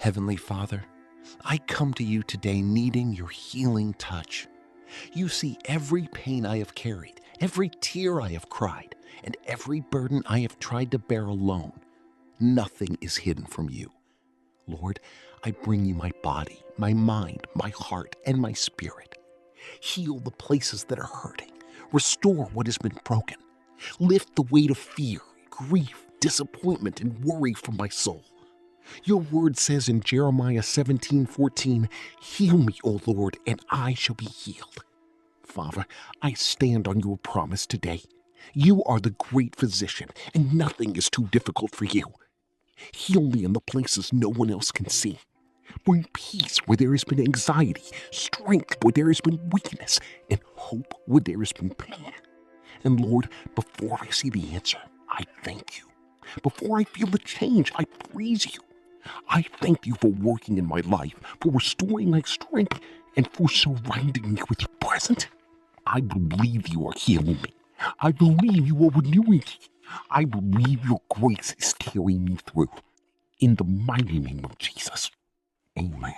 Heavenly Father, I come to you today needing your healing touch. You see every pain I have carried, every tear I have cried, and every burden I have tried to bear alone. Nothing is hidden from you. Lord, I bring you my body, my mind, my heart, and my spirit. Heal the places that are hurting. Restore what has been broken. Lift the weight of fear, grief, disappointment, and worry from my soul. Your word says in Jeremiah 17:14, "Heal me, O Lord, and I shall be healed." Father, I stand on your promise today. You are the great physician, and nothing is too difficult for you. Heal me in the places no one else can see. Bring peace where there has been anxiety, strength where there has been weakness, and hope where there has been pain. And Lord, before I see the answer, I thank you. Before I feel the change, I praise you. I thank you for working in my life, for restoring my strength, and for surrounding me with your presence. I believe you are healing me. I believe you are renewing me. I believe your grace is carrying me through. In the mighty name of Jesus. Amen.